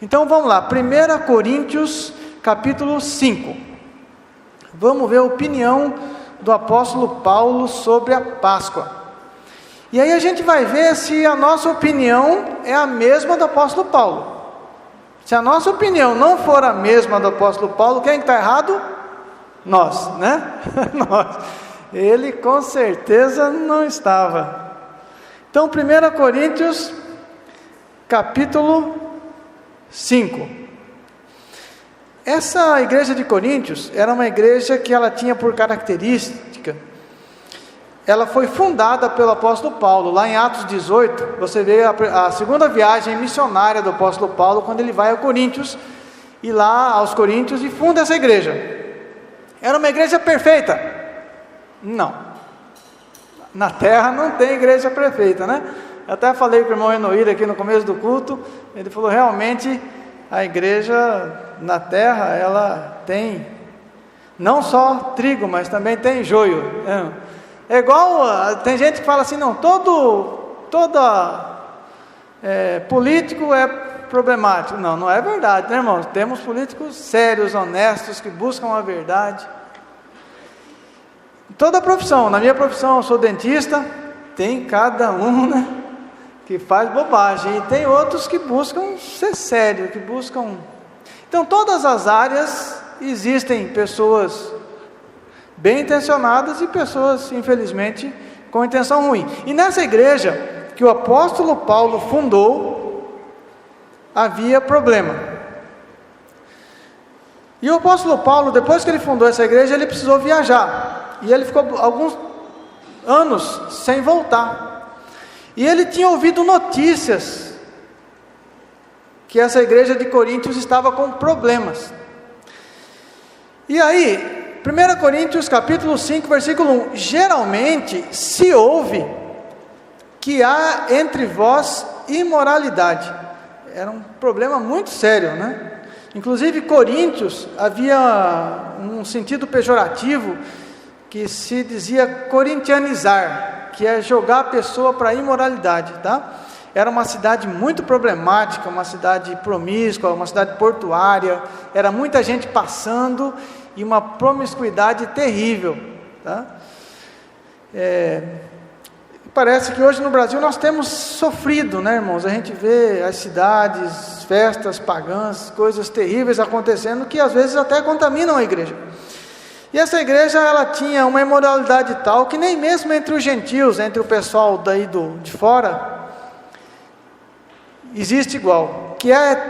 Então vamos lá, 1 Coríntios capítulo 5. Vamos ver a opinião do apóstolo Paulo sobre a Páscoa. E aí a gente vai ver se a nossa opinião é a mesma do apóstolo Paulo. Se a nossa opinião não for a mesma do apóstolo Paulo, quem está errado? Nós, né? Nós. Ele com certeza não estava. Então 1 Coríntios capítulo 5. Essa igreja de Coríntios era uma igreja que ela tinha por característica, ela foi fundada pelo apóstolo Paulo. Lá em Atos 18, você vê a segunda viagem missionária do apóstolo Paulo, quando ele vai a Coríntios, e lá aos Coríntios, e funda essa igreja. Era uma igreja perfeita? Não. Na terra não tem igreja perfeita, né? Eu até falei com o irmão Enoir aqui no começo do culto, ele falou, realmente, a igreja na terra, ela tem, não só trigo, mas também tem joio. É igual, tem gente que fala assim, não, todo político é problemático. Não, não é verdade, né, irmãos? Temos políticos sérios, honestos, que buscam a verdade. Toda profissão, na minha profissão eu sou dentista, tem cada um, né, que faz bobagem, e tem outros que buscam ser sério, que buscam... Então todas as áreas existem pessoas bem intencionadas e pessoas, infelizmente, com intenção ruim. E nessa igreja que o apóstolo Paulo fundou, havia problema. E o apóstolo Paulo, depois que ele fundou essa igreja, ele precisou viajar. E ele ficou alguns anos sem voltar. E ele tinha ouvido notícias que essa igreja de Coríntios estava com problemas. E aí, 1 Coríntios capítulo 5, versículo 1, geralmente se ouve que há entre vós imoralidade. Era um problema muito sério, né? Inclusive Coríntios havia um sentido pejorativo que se dizia corintianizar, que é jogar a pessoa para a imoralidade, tá? Era uma cidade muito problemática, uma cidade promíscua, uma cidade portuária, era muita gente passando e uma promiscuidade terrível, tá? Parece que hoje no Brasil nós temos sofrido, né, irmãos? A gente vê as cidades, festas pagãs, coisas terríveis acontecendo que às vezes até contaminam a igreja. E essa igreja, ela tinha uma imoralidade tal que nem mesmo entre os gentios, entre o pessoal daí de fora, existe igual, que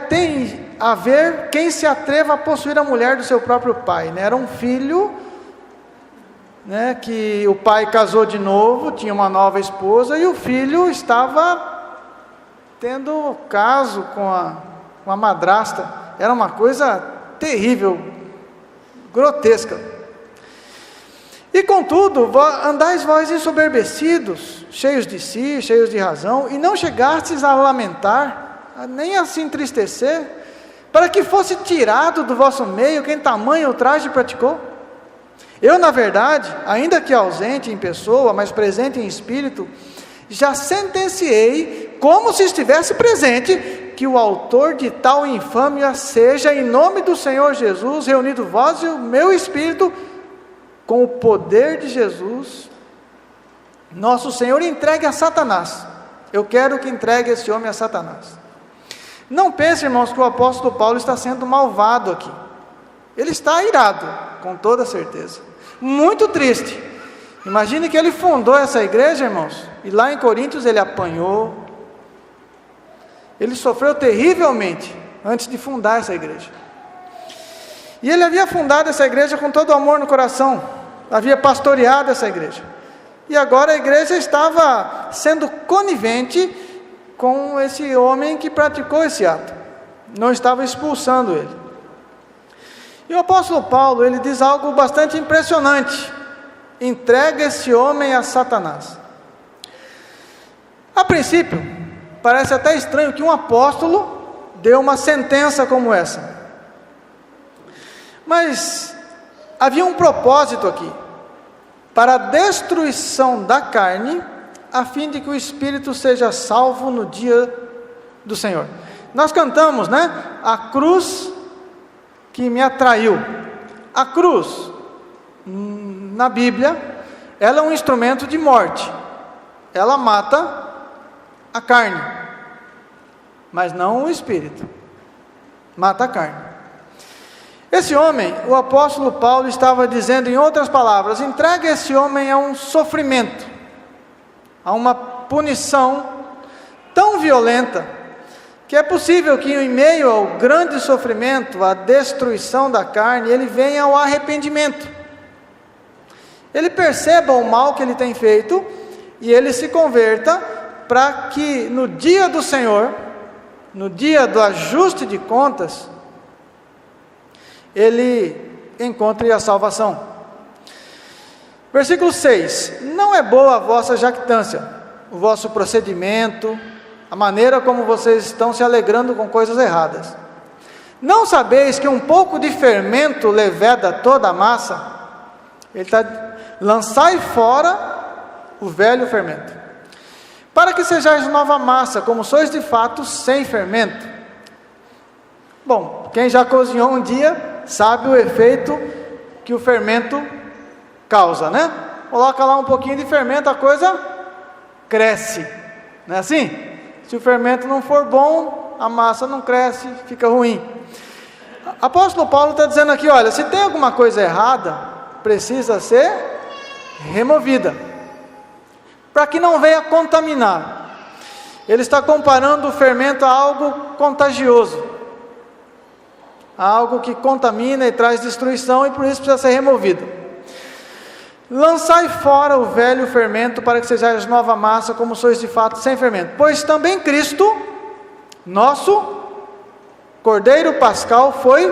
tem a ver quem se atreva a possuir a mulher do seu próprio pai, né? Era um filho, né, que o pai casou de novo, tinha uma nova esposa, e o filho estava tendo caso com a madrasta. Era uma coisa terrível, grotesca. E contudo, andais vós ensoberbecidos, cheios de si, cheios de razão, e não chegastes a lamentar, nem a se entristecer, para que fosse tirado do vosso meio quem tamanho ultraje praticou. Eu, na verdade, ainda que ausente em pessoa, mas presente em espírito, já sentenciei, como se estivesse presente, que o autor de tal infâmia seja, em nome do Senhor Jesus, reunido vós e o meu espírito, com o poder de Jesus, nosso Senhor, entregue a Satanás. Eu quero que entregue esse homem a Satanás. Não pense, irmãos, que o apóstolo Paulo está sendo malvado aqui. Ele está irado, com toda certeza. Muito triste. Imagine que ele fundou essa igreja, irmãos, e lá em Coríntios ele apanhou. Ele sofreu terrivelmente antes de fundar essa igreja. E ele havia fundado essa igreja com todo o amor no coração, havia pastoreado essa igreja, e agora a igreja estava sendo conivente com esse homem que praticou esse ato, não estava expulsando ele. E o apóstolo Paulo, ele diz algo bastante impressionante: entrega esse homem a Satanás. A princípio, parece até estranho que um apóstolo dê uma sentença como essa. Mas havia um propósito aqui, para a destruição da carne, a fim de que o espírito seja salvo no dia do Senhor. Nós cantamos, né? A cruz que me atraiu. A cruz, na Bíblia, ela é um instrumento de morte. Ela mata a carne, mas não o espírito. Mata a carne. Esse homem, o apóstolo Paulo estava dizendo, em outras palavras, entrega esse homem a um sofrimento, a uma punição tão violenta, que é possível que em meio ao grande sofrimento, à destruição da carne, ele venha ao arrependimento. Ele perceba o mal que ele tem feito e ele se converta, para que no dia do Senhor, no dia do ajuste de contas, ele encontre a salvação. Versículo 6: não é boa a vossa jactância, o vosso procedimento, a maneira como vocês estão se alegrando com coisas erradas. Não sabeis que um pouco de fermento leveda toda a massa? Ele está: lançai fora o velho fermento, para que sejais nova massa, como sois de fato sem fermento. Bom, quem já cozinhou um dia, sabe o efeito que o fermento causa, né? Coloca lá um pouquinho de fermento, a coisa cresce, não é assim? Se o fermento não for bom, a massa não cresce, fica ruim. Apóstolo Paulo está dizendo aqui, olha, se tem alguma coisa errada, precisa ser removida, para que não venha contaminar. Ele está comparando o fermento a algo contagioso, a algo que contamina e traz destruição, e por isso precisa ser removido. Lançai fora o velho fermento, para que sejais nova massa, como sois de fato sem fermento. Pois também Cristo, nosso Cordeiro Pascal, foi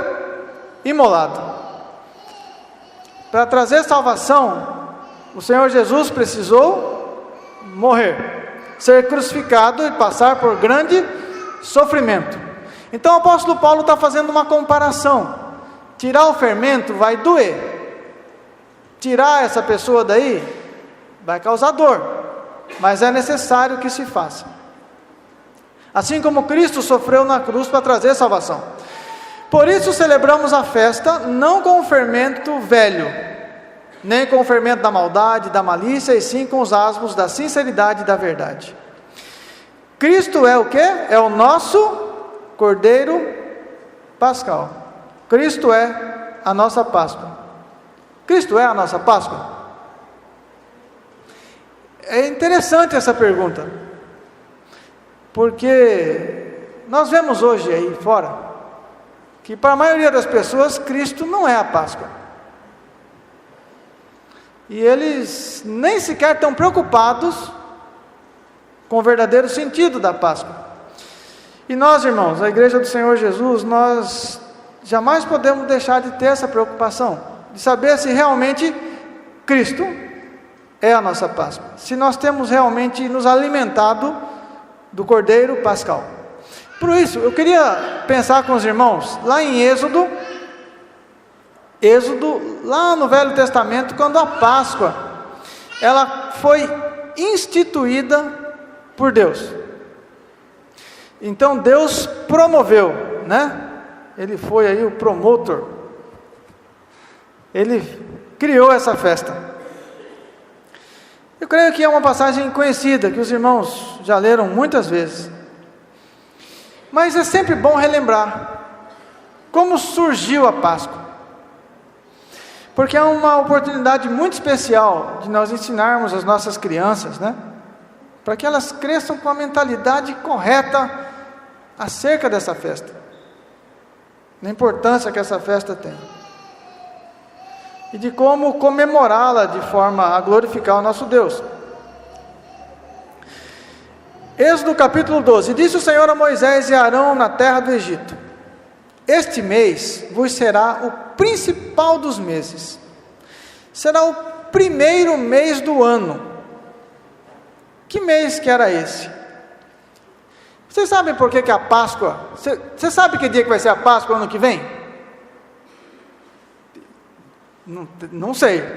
imolado. Para trazer salvação, o Senhor Jesus precisou morrer, ser crucificado e passar por grande sofrimento. Então o apóstolo Paulo está fazendo uma comparação. Tirar o fermento vai doer. Tirar essa pessoa daí vai causar dor, mas é necessário que se faça. Assim como Cristo sofreu na cruz para trazer salvação. Por isso celebramos a festa, não com o fermento velho, nem com o fermento da maldade, da malícia, e sim com os asmos da sinceridade e da verdade. Cristo é o quê? É o nosso Cordeiro Pascal. Cristo é a nossa Páscoa. Cristo é a nossa Páscoa? É interessante essa pergunta, porque nós vemos hoje aí fora, que para a maioria das pessoas, Cristo não é a Páscoa, e eles nem sequer estão preocupados com o verdadeiro sentido da Páscoa. E nós, irmãos, a Igreja do Senhor Jesus, nós jamais podemos deixar de ter essa preocupação, de saber se realmente Cristo é a nossa Páscoa, se nós temos realmente nos alimentado do Cordeiro Pascal. Por isso, eu queria pensar com os irmãos, lá em Êxodo, lá no Velho Testamento, quando a Páscoa, ela foi instituída por Deus. Então Deus promoveu, né? Ele foi aí o promotor. Ele criou essa festa. Eu creio que é uma passagem conhecida, que os irmãos já leram muitas vezes. Mas é sempre bom relembrar como surgiu a Páscoa. Porque é uma oportunidade muito especial de nós ensinarmos as nossas crianças, né? Para que elas cresçam com a mentalidade correta acerca dessa festa, da importância que essa festa tem, e de como comemorá-la de forma a glorificar o nosso Deus. Êxodo capítulo 12. Disse o Senhor a Moisés e a Arão na terra do Egito: este mês vos será o principal dos meses, será o primeiro mês do ano. Que mês que era esse? Vocês sabem por que a Páscoa, você sabe que dia que vai ser a Páscoa ano que vem? Não sei.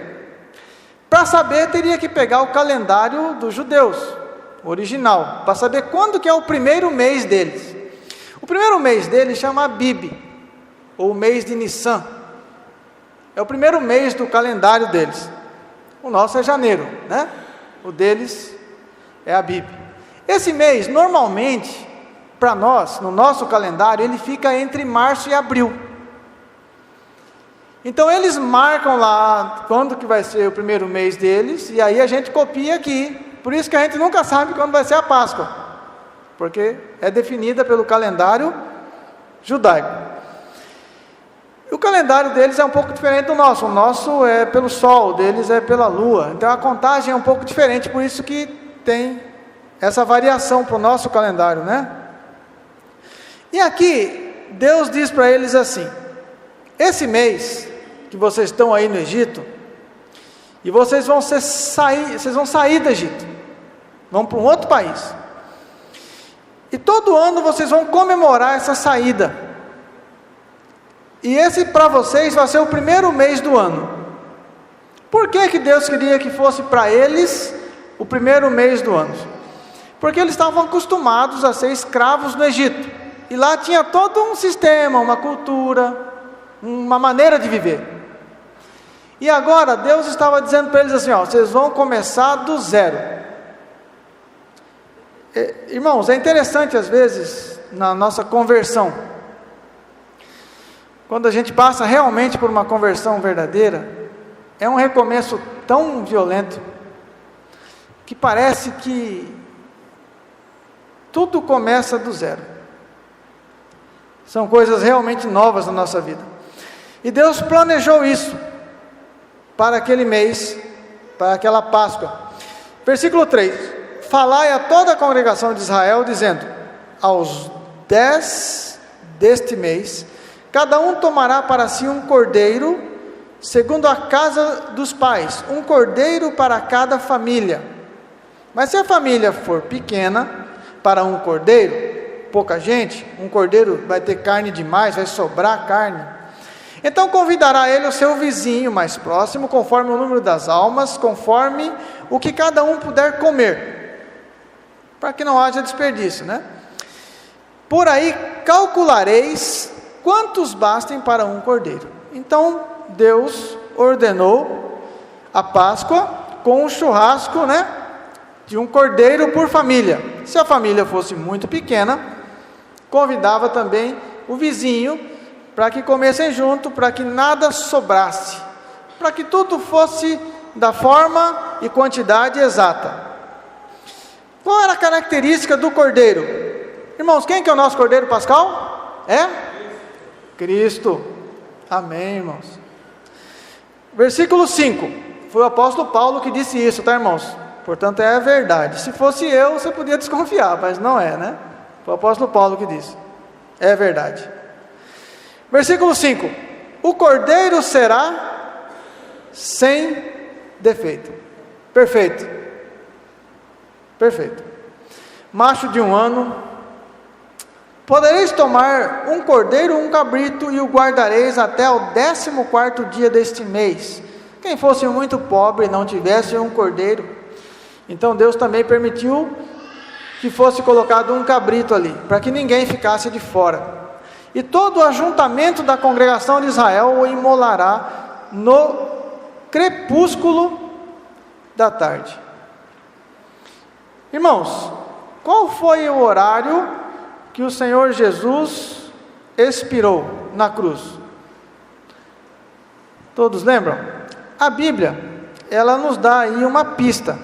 Para saber, teria que pegar o calendário dos judeus, original, para saber quando que é o primeiro mês deles. O primeiro mês dele chama Abib, ou mês de Nissan. É o primeiro mês do calendário deles. O nosso é janeiro, né? O deles é Abib. Esse mês, normalmente, para nós, no nosso calendário, ele fica entre março e abril. Então eles marcam lá quando que vai ser o primeiro mês deles, e aí a gente copia aqui. Por isso que a gente nunca sabe quando vai ser a Páscoa, porque é definida pelo calendário judaico. O calendário deles é um pouco diferente do nosso. O nosso é pelo sol, o deles é pela lua. Então a contagem é um pouco diferente, por isso que tem essa variação para o nosso calendário, né? E aqui, Deus diz para eles assim: esse mês que vocês estão aí no Egito, e vocês vão sair do Egito, vão para um outro país, e todo ano vocês vão comemorar essa saída, e esse para vocês vai ser o primeiro mês do ano. Por que Deus queria que fosse para eles o primeiro mês do ano? Porque eles estavam acostumados a ser escravos no Egito, e lá tinha todo um sistema, uma cultura, uma maneira de viver. E agora Deus estava dizendo para eles assim: ó, vocês vão começar do zero. Irmãos, é interessante às vezes na nossa conversão, quando a gente passa realmente por uma conversão verdadeira, é um recomeço tão violento, que parece que tudo começa do zero. São coisas realmente novas na nossa vida. E Deus planejou isso para aquele mês, para aquela Páscoa. Versículo 3: falai a toda a congregação de Israel, dizendo: aos 10 deste mês, cada um tomará para si um cordeiro, segundo a casa dos pais, um cordeiro para cada família. Mas se a família for pequena, para um cordeiro, pouca gente, um cordeiro vai ter carne demais, vai sobrar carne. Então convidará ele o seu vizinho mais próximo, conforme o número das almas, conforme o que cada um puder comer, para que não haja desperdício, né? Por aí calculareis quantos bastem para um cordeiro. Então Deus ordenou a Páscoa com um churrasco, né, de um cordeiro por família. Se a família fosse muito pequena, convidava também o vizinho para que comessem junto, para que nada sobrasse, para que tudo fosse da forma e quantidade exata. Qual era a característica do cordeiro? Irmãos, quem que é o nosso cordeiro pascal? É? Cristo. Amém, irmãos. Versículo 5, foi o apóstolo Paulo que disse isso, tá, irmãos? Portanto é a verdade. Se fosse eu, você podia desconfiar, mas não é, né? Foi o apóstolo Paulo que disse. É verdade. Versículo 5: o cordeiro será sem defeito. Perfeito. Perfeito. Macho de 1 ano. Podereis tomar um cordeiro, um cabrito, e o guardareis até o 14º dia deste mês. Quem fosse muito pobre e não tivesse um cordeiro, então Deus também permitiu que fosse colocado um cabrito ali, para que ninguém ficasse de fora. E todo o ajuntamento da congregação de Israel o imolará no crepúsculo da tarde. Irmãos, qual foi o horário que o Senhor Jesus expirou na cruz? Todos lembram? A Bíblia, ela nos dá aí uma pista.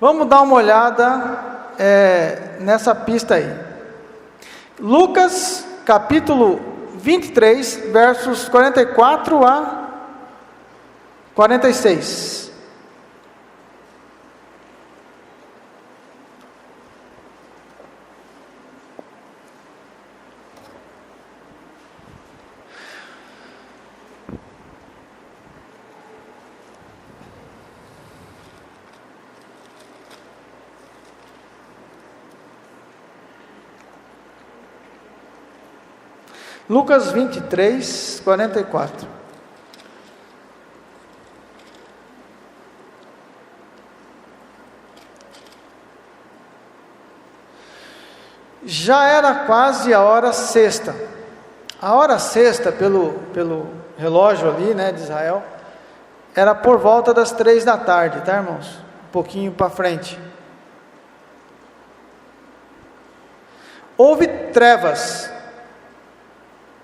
Vamos dar uma olhada nessa pista aí. Lucas capítulo 23, versos 44 a 46. Lucas 23, 44. Já era quase a hora sexta. A hora sexta, pelo relógio ali, né, de Israel, era por volta das 3 da tarde, tá, irmãos? Um pouquinho para frente. Houve trevas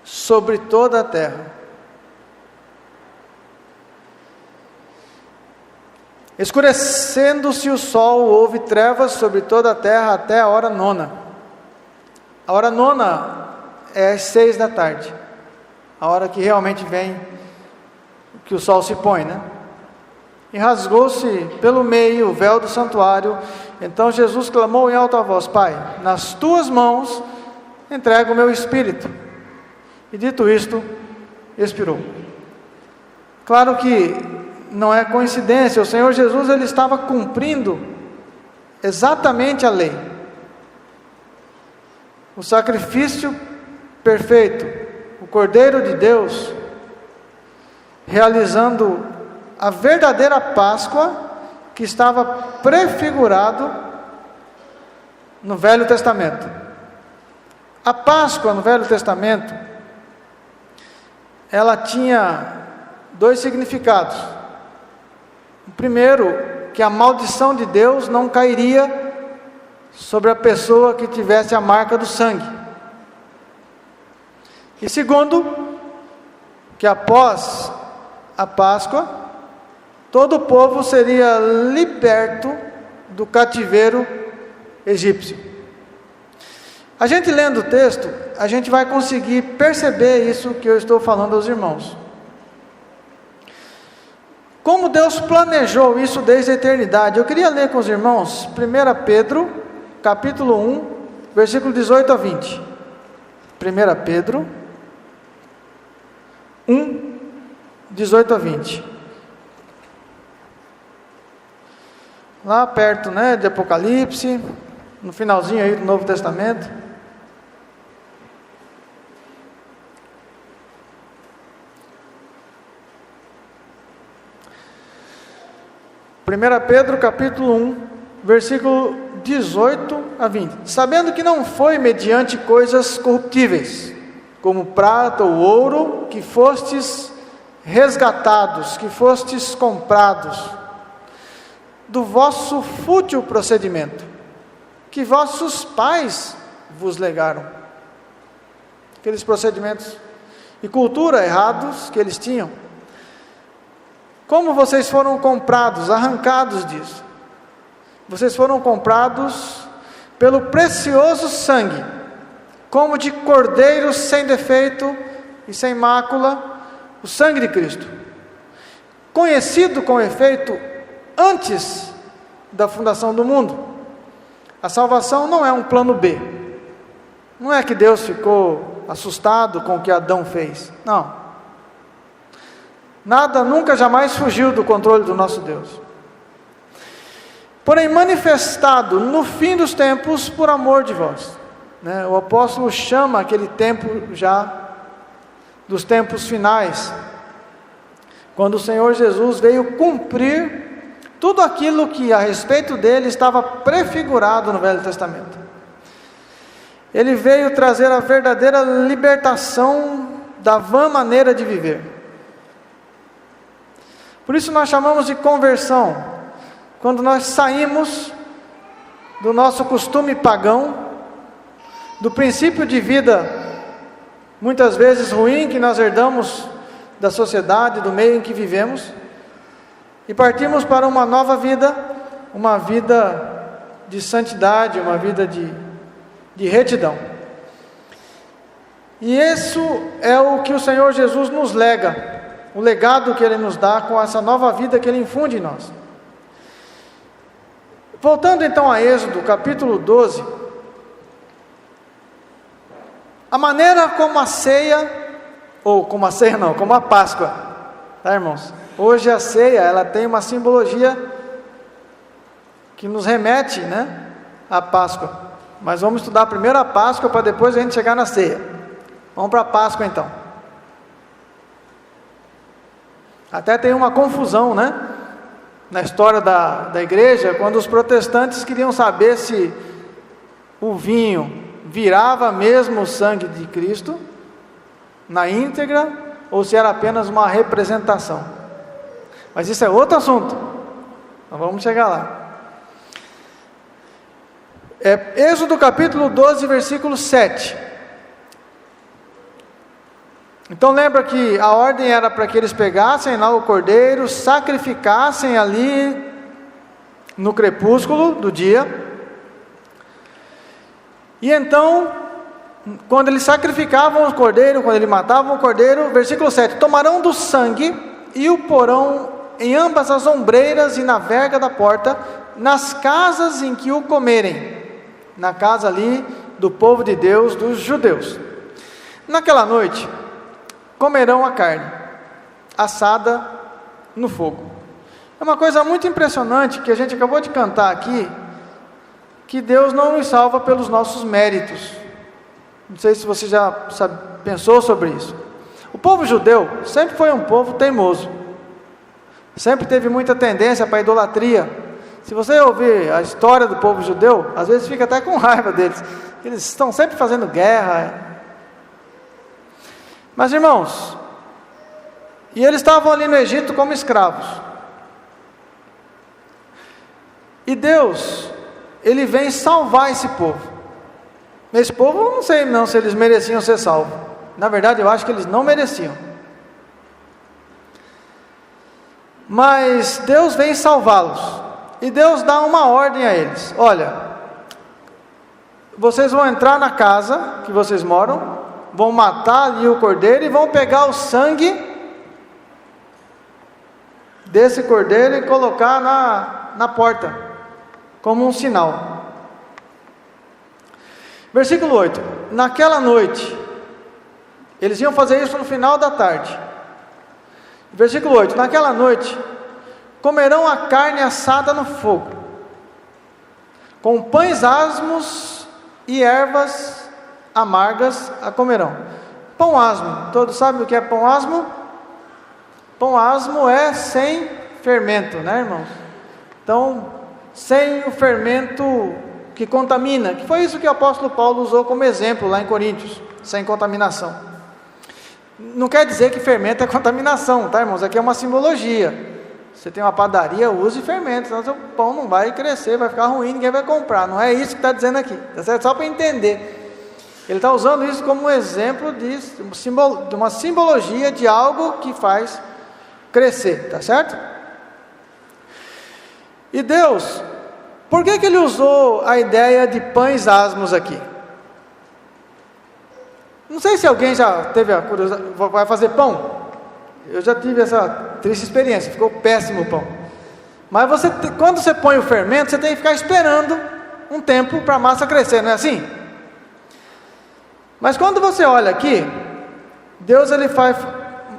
sobre toda a terra. Escurecendo-se o sol, houve trevas sobre toda a terra até a hora nona. A hora nona é às 6 da tarde, a hora que realmente vem, que o sol se põe, né? E rasgou-se pelo meio o véu do santuário. Então Jesus clamou em alta voz: Pai, nas tuas mãos entrego o meu espírito. E dito isto, expirou. Claro que não é coincidência, o Senhor Jesus, ele estava cumprindo exatamente a lei. O sacrifício perfeito, o Cordeiro de Deus, realizando a verdadeira Páscoa que estava prefigurado no Velho Testamento. A Páscoa no Velho Testamento, ela tinha 2 significados. O primeiro, que a maldição de Deus não cairia sobre a pessoa que tivesse a marca do sangue. E segundo, que após a Páscoa, todo o povo seria liberto do cativeiro egípcio. A gente lendo o texto, a gente vai conseguir perceber isso que eu estou falando aos irmãos. Como Deus planejou isso desde a eternidade. Eu queria ler com os irmãos 1 Pedro, capítulo 1, versículo 18 a 20. 1 Pedro 1, 18 a 20. Lá perto, né, de Apocalipse, no finalzinho aí do Novo Testamento. Pedro capítulo 1, versículo 18 a 20. Sabendo que não foi mediante coisas corruptíveis, como prata ou ouro, que fostes resgatados, que fostes comprados, do vosso fútil procedimento, que vossos pais vos legaram. Aqueles procedimentos e cultura errados que eles tinham. Como vocês foram comprados, arrancados disso? Vocês foram comprados pelo precioso sangue, como de cordeiro sem defeito e sem mácula, o sangue de Cristo, conhecido com efeito antes da fundação do mundo. A salvação não é um plano B. Não é que Deus ficou assustado com o que Adão fez. Não. Nada, nunca, jamais fugiu do controle do nosso Deus. Porém, manifestado no fim dos tempos por amor de vós. Né? O apóstolo chama aquele tempo já dos tempos finais, quando o Senhor Jesus veio cumprir tudo aquilo que a respeito dele estava prefigurado no Velho Testamento. Ele veio trazer a verdadeira libertação da vã maneira de viver. Por isso nós chamamos de conversão, quando nós saímos do nosso costume pagão, do princípio de vida, muitas vezes ruim, que nós herdamos da sociedade, do meio em que vivemos, e partimos para uma nova vida, uma vida de santidade, uma vida de retidão. E isso é o que o Senhor Jesus nos lega, o legado que Ele nos dá com essa nova vida que Ele infunde em nós. Voltando então a Êxodo, capítulo 12, a maneira como a ceia, ou como a ceia não, como a Páscoa, tá, irmãos? Hoje a ceia, ela tem uma simbologia que nos remete, né, à Páscoa. Mas vamos estudar primeiro a Páscoa para depois a gente chegar na ceia. Vamos para a Páscoa então. Até tem uma confusão, né, na história da igreja, quando os protestantes queriam saber se o vinho virava mesmo o sangue de Cristo na íntegra, ou se era apenas uma representação. Mas isso é outro assunto, nós vamos chegar lá. Êxodo capítulo 12, versículo 7. Então lembra que a ordem era para que eles pegassem lá o cordeiro, sacrificassem ali no crepúsculo do dia. E então, quando eles sacrificavam o cordeiro, quando eles matavam o cordeiro, versículo 7, tomarão do sangue e o porão em ambas as ombreiras e na verga da porta, nas casas em que o comerem, na casa ali do povo de Deus, dos judeus. Naquela noite, comerão a carne, assada no fogo. É uma coisa muito impressionante que a gente acabou de cantar aqui, que Deus não nos salva pelos nossos méritos. Não sei se você já pensou sobre isso. O povo judeu sempre foi um povo teimoso, sempre teve muita tendência para a idolatria. Se você ouvir a história do povo judeu, às vezes fica até com raiva deles, eles estão sempre fazendo guerra. Mas irmãos, e eles estavam ali no Egito como escravos, e Deus, Ele vem salvar esse povo. Esse povo, eu não sei não se eles mereciam ser salvos. Na verdade eu acho que eles não mereciam, mas Deus vem salvá-los, e Deus dá uma ordem a eles: olha, vocês vão entrar na casa que vocês moram, vão matar ali o cordeiro e vão pegar o sangue desse cordeiro e colocar na porta, como um sinal. Versículo 8, naquela noite, eles iam fazer isso no final da tarde. Versículo 8, naquela noite, comerão a carne assada no fogo, com pães asmos e ervas amargas a comerão. Pão asmo, todos sabem o que é pão asmo? Pão asmo é sem fermento, né, irmãos? Então, sem o fermento que contamina, que foi isso que o apóstolo Paulo usou como exemplo lá em Coríntios, sem contaminação. Não quer dizer que fermento é contaminação, tá, irmãos? Aqui é uma simbologia. Você tem uma padaria, use fermento, senão seu pão não vai crescer, vai ficar ruim, ninguém vai comprar. Não é isso que está dizendo aqui, tá certo? Só para entender. Ele está usando isso como um exemplo de uma simbologia de algo que faz crescer, tá certo? E Deus, por que Ele usou a ideia de pães asmos aqui? Não sei se alguém já teve a curiosidade, vai fazer pão? Eu já tive essa triste experiência, ficou péssimo o pão. Mas quando você põe o fermento, você tem que ficar esperando um tempo para a massa crescer, não é assim? Mas quando você olha aqui, Deus ele vai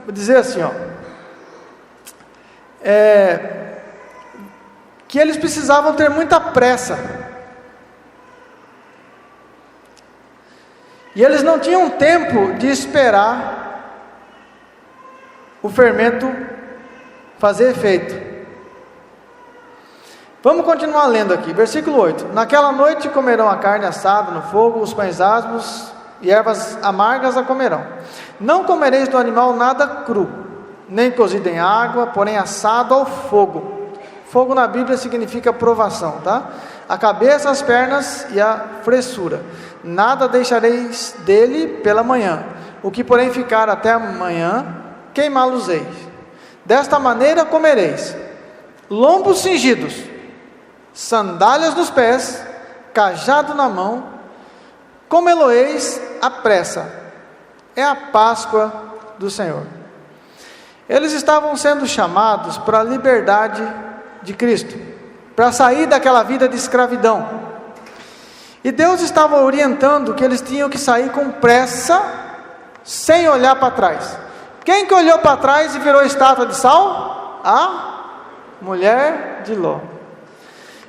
dizer assim, que eles precisavam ter muita pressa, e eles não tinham tempo de esperar o fermento fazer efeito. Vamos continuar lendo aqui, versículo 8, naquela noite comerão a carne assada no fogo, os pães asmos e ervas amargas a comerão. Não comereis do animal nada cru, nem cozido em água, porém assado ao fogo. Fogo na Bíblia significa provação, tá? A cabeça, as pernas e a fressura. Nada deixareis dele pela manhã. O que porém ficar até amanhã, queimá-los-eis. Desta maneira comereis: lombos cingidos, sandálias nos pés, cajado na mão, comê-lo-eis à pressa. É a Páscoa do Senhor. Eles estavam sendo chamados para a liberdade de Cristo, para sair daquela vida de escravidão. E Deus estava orientando que eles tinham que sair com pressa, sem olhar para trás. Quem que olhou para trás e virou estátua de sal? A mulher de Ló.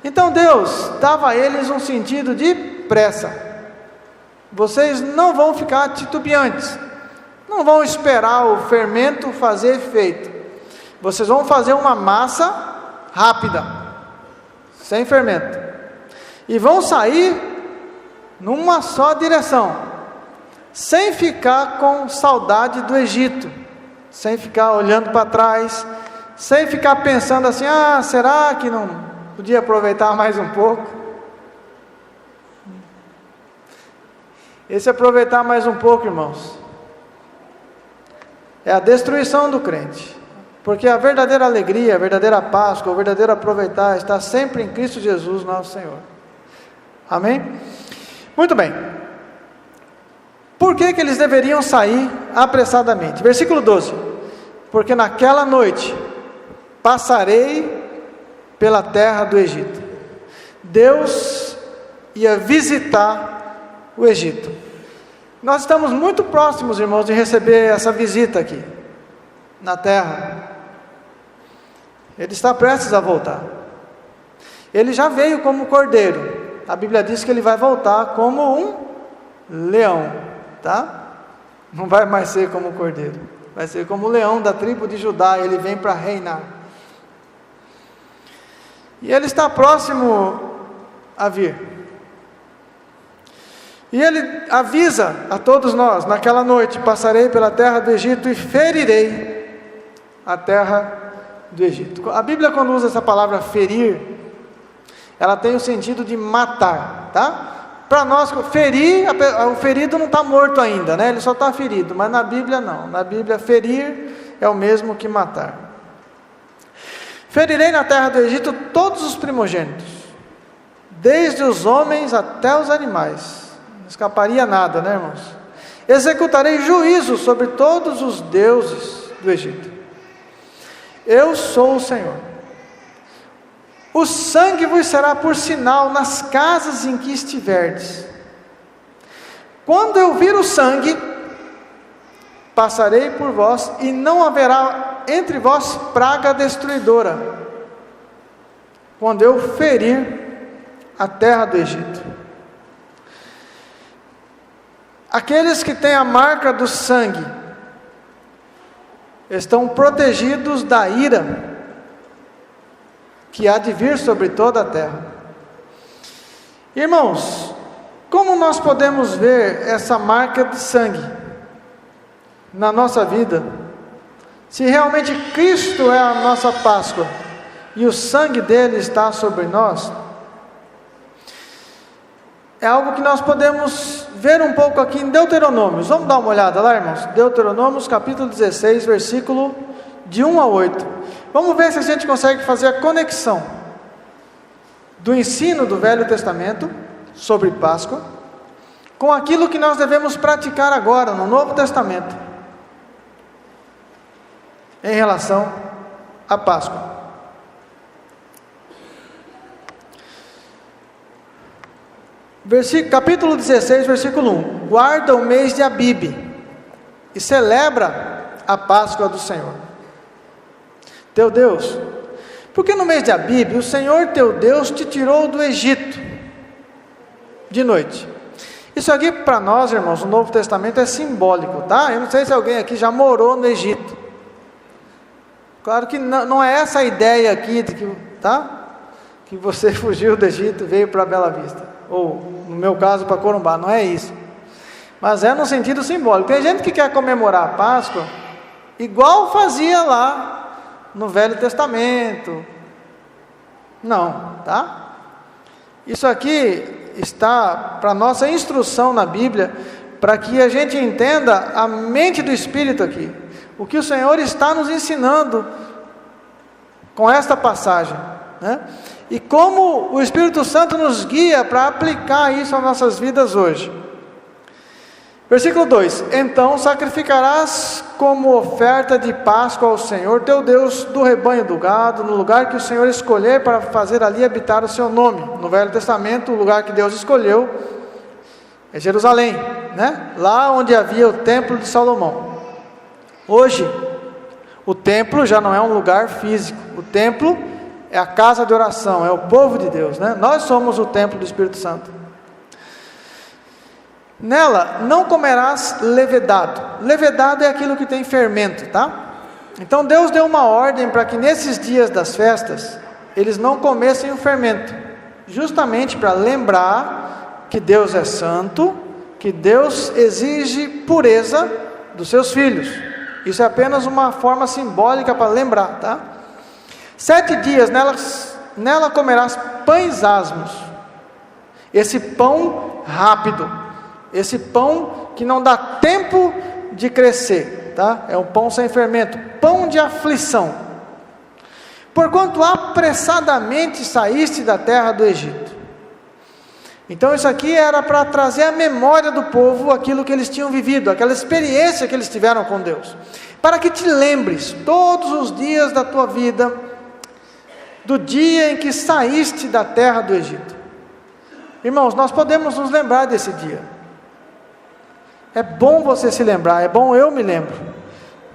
Então Deus dava a eles um sentido de pressa. Vocês não vão ficar titubeantes, não vão esperar o fermento fazer efeito. Vocês vão fazer uma massa rápida, sem fermento, e vão sair numa só direção, sem ficar com saudade do Egito, sem ficar olhando para trás, sem ficar pensando assim, será que não podia aproveitar mais um pouco? Esse aproveitar mais um pouco, irmãos, é a destruição do crente, porque a verdadeira alegria, a verdadeira Páscoa, o verdadeiro aproveitar está sempre em Cristo Jesus, nosso Senhor. Amém? Muito bem. Por que eles deveriam sair apressadamente? Versículo 12: porque naquela noite passarei pela terra do Egito. Deus ia visitar o Egito. Nós estamos muito próximos, irmãos, de receber essa visita aqui na terra. Ele está prestes a voltar. Ele já veio como cordeiro. A Bíblia diz que ele vai voltar como um leão, tá? Não vai mais ser como cordeiro, vai ser como o leão da tribo de Judá. Ele vem para reinar. E ele está próximo a vir. E ele avisa a todos nós: naquela noite passarei pela terra do Egito e ferirei a terra do Egito. A Bíblia, quando usa essa palavra ferir, ela tem o sentido de matar, tá? Para nós, ferir, o ferido não está morto ainda, né? Ele só está ferido, mas na Bíblia não. Na Bíblia, ferir é o mesmo que matar. Ferirei na terra do Egito todos os primogênitos, desde os homens até os animais. Não escaparia nada, né, irmãos? Executarei juízo sobre todos os deuses do Egito. Eu sou o Senhor. O sangue vos será por sinal nas casas em que estiverdes. Quando eu vir o sangue, passarei por vós, e não haverá entre vós praga destruidora, quando eu ferir a terra do Egito. Aqueles que têm a marca do sangue estão protegidos da ira que há de vir sobre toda a terra. Irmãos, como nós podemos ver essa marca de sangue na nossa vida, se realmente Cristo é a nossa Páscoa e o sangue dele está sobre nós? É algo que nós podemos ver um pouco aqui em Deuteronômios. Vamos dar uma olhada lá, irmãos? Deuteronômios capítulo 16, versículo de 1 a 8. Vamos ver se a gente consegue fazer a conexão do ensino do Velho Testamento sobre Páscoa com aquilo que nós devemos praticar agora no Novo Testamento em relação à Páscoa. Capítulo 16, versículo 1. Guarda o mês de Abibe e celebra a Páscoa do Senhor teu Deus, porque no mês de Abibe o Senhor teu Deus te tirou do Egito de noite. Isso aqui para nós, irmãos, no Novo Testamento é simbólico, tá? Eu não sei se alguém aqui já morou no Egito. Claro que não é essa a ideia aqui, tá? Que você fugiu do Egito e veio para Bela Vista, ou no meu caso para Corumbá, não é isso. Mas é no sentido simbólico. Tem gente que quer comemorar a Páscoa igual fazia lá no Velho Testamento. Não, tá? Isso aqui está para nossa instrução na Bíblia, para que a gente entenda a mente do Espírito aqui, o que o Senhor está nos ensinando com esta passagem, né? E como o Espírito Santo nos guia para aplicar isso às nossas vidas hoje. Versículo 2: então sacrificarás como oferta de Páscoa ao Senhor teu Deus do rebanho do gado, no lugar que o Senhor escolher para fazer ali habitar o seu nome. No Velho Testamento, o lugar que Deus escolheu é Jerusalém, né? Lá onde havia o templo de Salomão. Hoje, o templo já não é um lugar físico. O templo é a casa de oração, é o povo de Deus, né? Nós somos o templo do Espírito Santo. Nela não comerás levedado. Levedado é aquilo que tem fermento, tá? Então Deus deu uma ordem para que nesses dias das festas eles não comessem o fermento, justamente para lembrar que Deus é santo, que Deus exige pureza dos seus filhos. Isso é apenas uma forma simbólica para lembrar, tá? 7 dias nela comerás pães asmos, esse pão rápido, esse pão que não dá tempo de crescer, tá? É um pão sem fermento, pão de aflição, porquanto apressadamente saíste da terra do Egito. Então isso aqui era para trazer à memória do povo aquilo que eles tinham vivido, aquela experiência que eles tiveram com Deus, para que te lembres todos os dias da tua vida, do dia em que saíste da terra do Egito. Irmãos, nós podemos nos lembrar desse dia. É bom você se lembrar, é bom eu me lembro.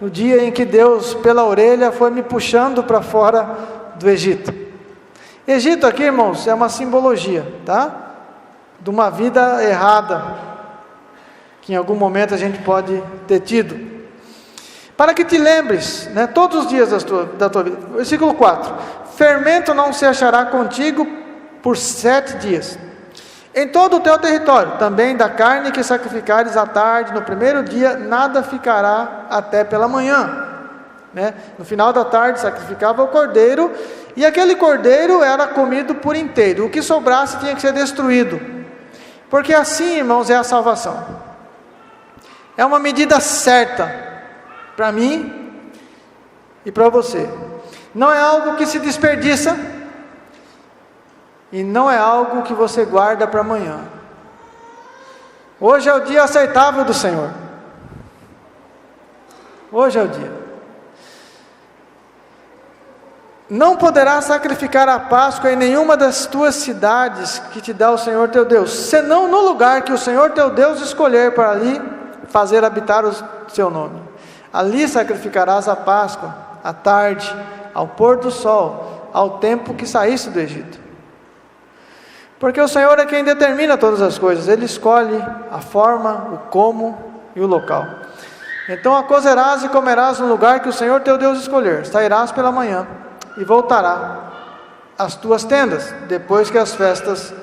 No dia em que Deus, pela orelha, foi me puxando para fora do Egito. Egito aqui, irmãos, é uma simbologia, tá? De uma vida errada, que em algum momento a gente pode ter tido. Para que te lembres, né, todos os dias da tua vida. Versículo 4. Fermento não se achará contigo por 7 dias. Em todo o teu território, também da carne que sacrificares à tarde, no primeiro dia, nada ficará até pela manhã. Né? No final da tarde sacrificava o cordeiro, e aquele cordeiro era comido por inteiro. O que sobrasse tinha que ser destruído. Porque assim, irmãos, é a salvação. É uma medida certa para mim e para você. Não é algo que se desperdiça, e não é algo que você guarda para amanhã. Hoje é o dia aceitável do Senhor. Hoje é o dia. Não poderás sacrificar a Páscoa em nenhuma das tuas cidades que te dá o Senhor teu Deus, senão no lugar que o Senhor teu Deus escolher para ali fazer habitar o seu nome. Ali sacrificarás a Páscoa, à tarde, ao pôr do sol, ao tempo que saíste do Egito. Porque o Senhor é quem determina todas as coisas, Ele escolhe a forma, o como e o local. Então acozerás e comerás no lugar que o Senhor teu Deus escolher, sairás pela manhã e voltará às tuas tendas, depois que as festas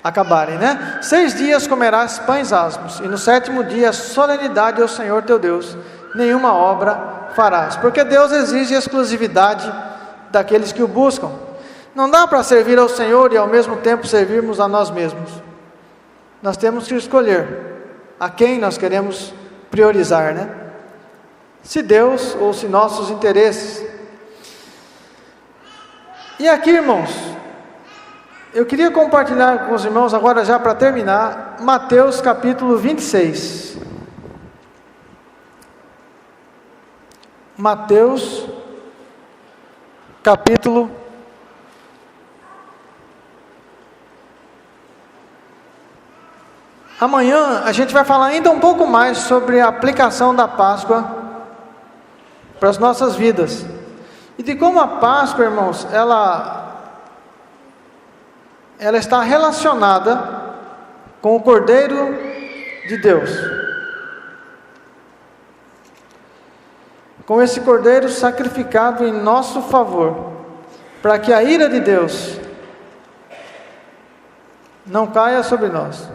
acabarem, né? 6 dias comerás pães asmos, e no 7º dia solenidade ao Senhor teu Deus, nenhuma obra farás, porque Deus exige exclusividade daqueles que o buscam. Não dá para servir ao Senhor e ao mesmo tempo servirmos a nós mesmos. Nós temos que escolher a quem nós queremos priorizar, né? Se Deus ou se nossos interesses. E aqui, irmãos, eu queria compartilhar com os irmãos agora, já para terminar, Mateus capítulo 26. Mateus capítulo 26. Amanhã a gente vai falar ainda um pouco mais sobre a aplicação da Páscoa para as nossas vidas. E de como a Páscoa, irmãos, ela está relacionada com o Cordeiro de Deus. Com esse Cordeiro sacrificado em nosso favor, para que a ira de Deus não caia sobre nós.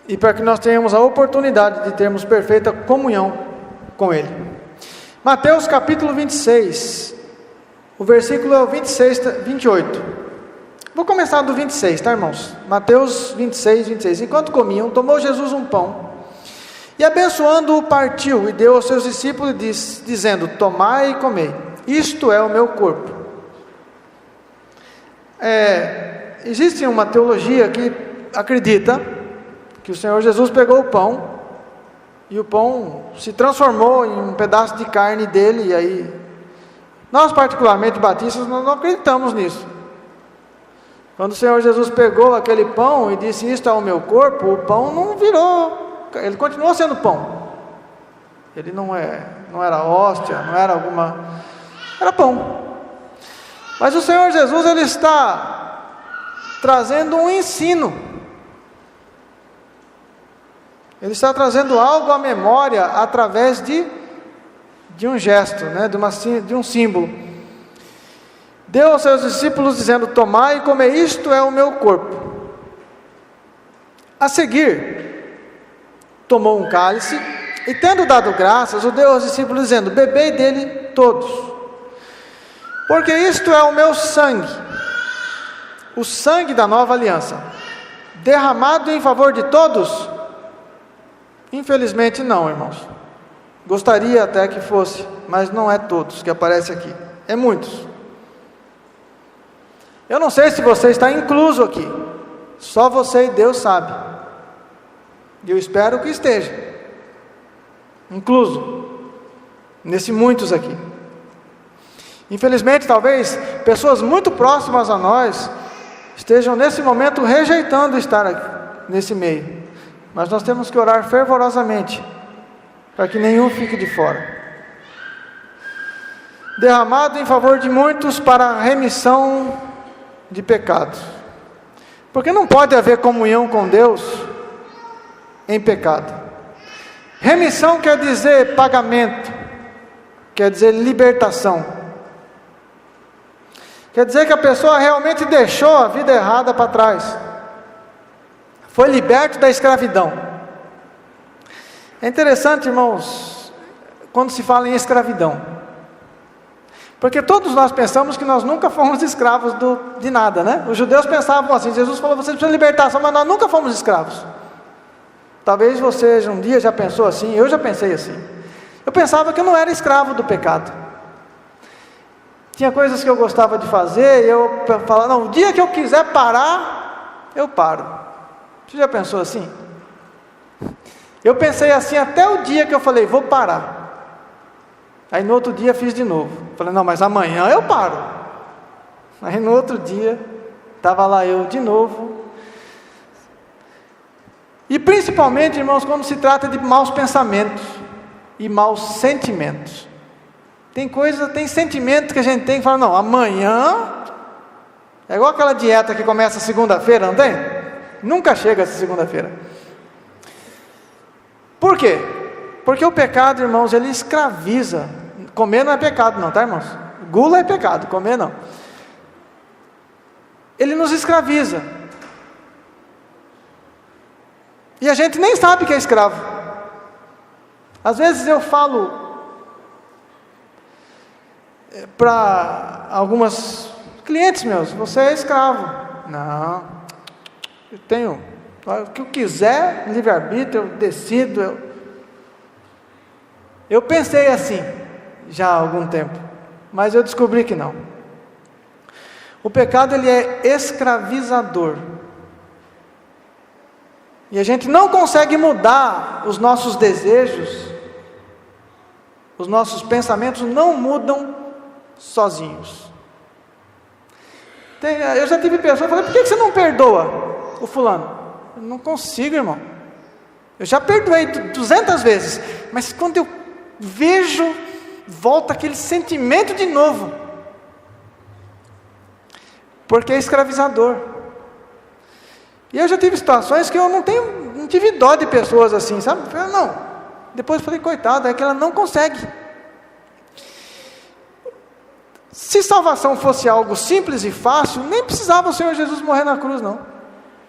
E para que nós tenhamos a oportunidade de termos perfeita comunhão com Ele. Mateus capítulo 26, o versículo é o 28. Vou começar do 26, tá, irmãos? Mateus 26. Enquanto comiam, tomou Jesus um pão, e abençoando-o partiu, e deu aos seus discípulos, dizendo: tomai e comei, isto é o meu corpo. Existe uma teologia que acredita que o Senhor Jesus pegou o pão, e o pão se transformou em um pedaço de carne dele, e aí, nós particularmente batistas, nós não acreditamos nisso. Quando o Senhor Jesus pegou aquele pão e disse: isto é o meu corpo, o pão não virou, ele continuou sendo pão. Ele não era hóstia, não era era pão. Mas o Senhor Jesus, Ele está trazendo um ensino. Ele está trazendo algo à memória através de um gesto, né? de um símbolo. deu aos seus discípulos, dizendo: tomai e comei, isto é o meu corpo. A seguir, tomou um cálice, e tendo dado graças, o deu aos discípulos, dizendo: bebei dele todos, porque isto é o meu sangue, o sangue da nova aliança, derramado em favor de todos. Infelizmente não, irmãos. Gostaria até que fosse, mas não é todos que aparece aqui, é muitos. Eu não sei se você está incluso aqui, só você e Deus sabe, e eu espero que esteja incluso nesse muitos aqui. Infelizmente, talvez pessoas muito próximas a nós estejam nesse momento rejeitando estar aqui, nesse meio, mas nós temos que orar fervorosamente para que nenhum fique de fora. Derramado em favor de muitos para a remissão de pecados, porque não pode haver comunhão com Deus em pecado. Remissão quer dizer pagamento, quer dizer libertação, quer dizer que a pessoa realmente deixou a vida errada para trás, foi liberto da escravidão. É interessante, irmãos, quando se fala em escravidão, porque todos nós pensamos que nós nunca fomos escravos de nada, né? Os judeus pensavam assim, Jesus falou: vocês precisam de libertação, mas nós nunca fomos escravos. Talvez você um dia já pensou assim, eu já pensei assim. Eu pensava que eu não era escravo do pecado. Tinha coisas que eu gostava de fazer, e eu falava: não, o dia que eu quiser parar, eu paro. Você já pensou assim? Eu pensei assim até o dia que eu falei: vou parar. Aí no outro dia fiz de novo. Falei: não, mas amanhã eu paro. Aí no outro dia, estava lá eu de novo. E principalmente, irmãos, quando se trata de maus pensamentos e maus sentimentos. Tem sentimento que a gente tem que falar: não, amanhã, é igual aquela dieta que começa segunda-feira, não tem? Nunca chega essa segunda-feira. Por quê? Porque o pecado, irmãos, ele escraviza. Comer não é pecado não, tá, irmãos? Gula é pecado, comer não. Ele nos escraviza. E a gente nem sabe que é escravo. Às vezes eu falo para algumas clientes meus: você é escravo. Não, eu tenho, o que eu quiser, livre-arbítrio, eu decido. Eu pensei assim já há algum tempo, mas eu descobri que não. O pecado, ele é escravizador. E a gente não consegue mudar os nossos desejos, os nossos pensamentos não mudam sozinhos. Eu já tive pessoas que falaram: por que você não perdoa o fulano? Eu não consigo, irmão. Eu já perdoei 200 vezes, mas quando eu vejo, volta aquele sentimento de novo, porque é escravizador. E eu já tive situações que eu não tive dó de pessoas assim, sabe? Não. Depois falei: coitado, é que ela não consegue. Se salvação fosse algo simples e fácil, nem precisava o Senhor Jesus morrer na cruz, não.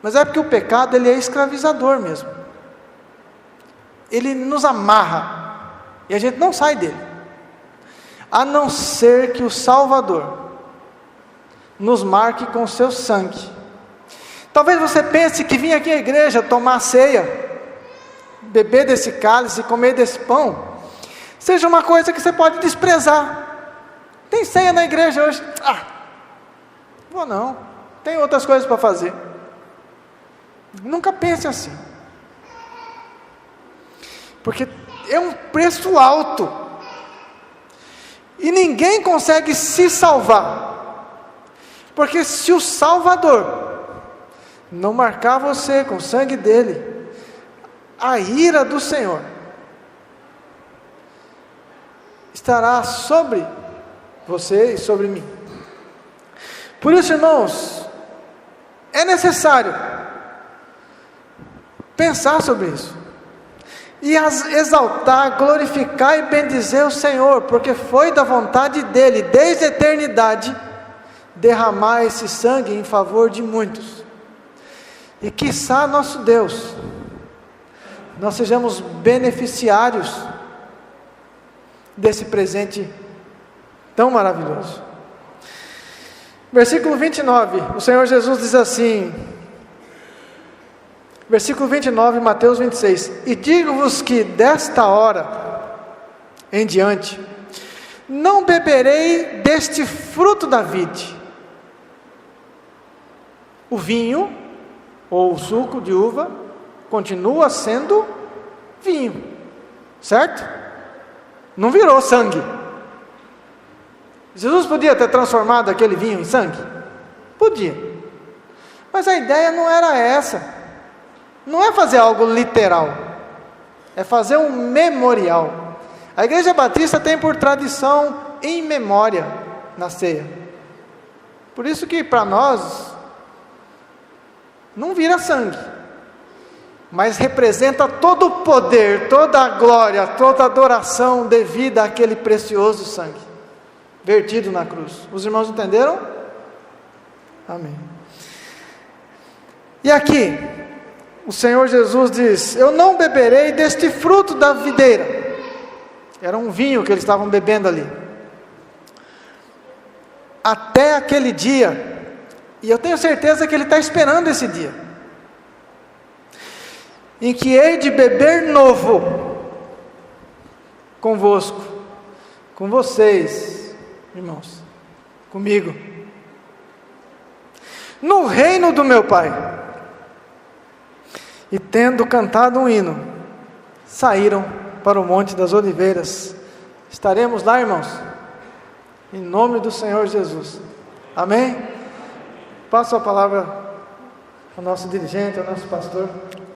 Mas é porque o pecado, ele é escravizador mesmo. Ele nos amarra, e a gente não sai dele, a não ser que o Salvador nos marque com o seu sangue. Talvez você pense que vir aqui à igreja, tomar ceia, beber desse cálice, comer desse pão, seja uma coisa que você pode desprezar. Tem ceia na igreja hoje? Vou não, tem outras coisas para fazer. Nunca pense assim, porque é um preço alto, e ninguém consegue se salvar, porque se o Salvador não marcar você com o sangue dele, a ira do Senhor estará sobre você e sobre mim. Por isso, irmãos, é necessário pensar sobre isso, e exaltar, glorificar e bendizer o Senhor, porque foi da vontade dele, desde a eternidade, derramar esse sangue em favor de muitos. E quiçá nosso Deus, nós sejamos beneficiários desse presente tão maravilhoso. Versículo 29, o Senhor Jesus diz assim, versículo 29, Mateus 26, e digo-vos que desta hora em diante, não beberei deste fruto da vide. O vinho, ou o suco de uva, continua sendo vinho, certo? Não virou sangue. Jesus podia ter transformado aquele vinho em sangue? Podia. Mas a ideia não era essa. Não é fazer algo literal. É fazer um memorial. A Igreja Batista tem por tradição em memória na ceia. Por isso que para nós não vira sangue, mas representa todo o poder, toda a glória, toda a adoração devida àquele precioso sangue vertido na cruz. Os irmãos entenderam? Amém. E aqui o Senhor Jesus diz: eu não beberei deste fruto da videira. Era um vinho que eles estavam bebendo ali, até aquele dia. E eu tenho certeza que ele está esperando esse dia, em que hei de beber novo convosco, com vocês, irmãos, comigo, no reino do meu Pai. E tendo cantado um hino, saíram para o Monte das Oliveiras. Estaremos lá, irmãos, em nome do Senhor Jesus. Amém? Passo a palavra ao nosso dirigente, ao nosso pastor.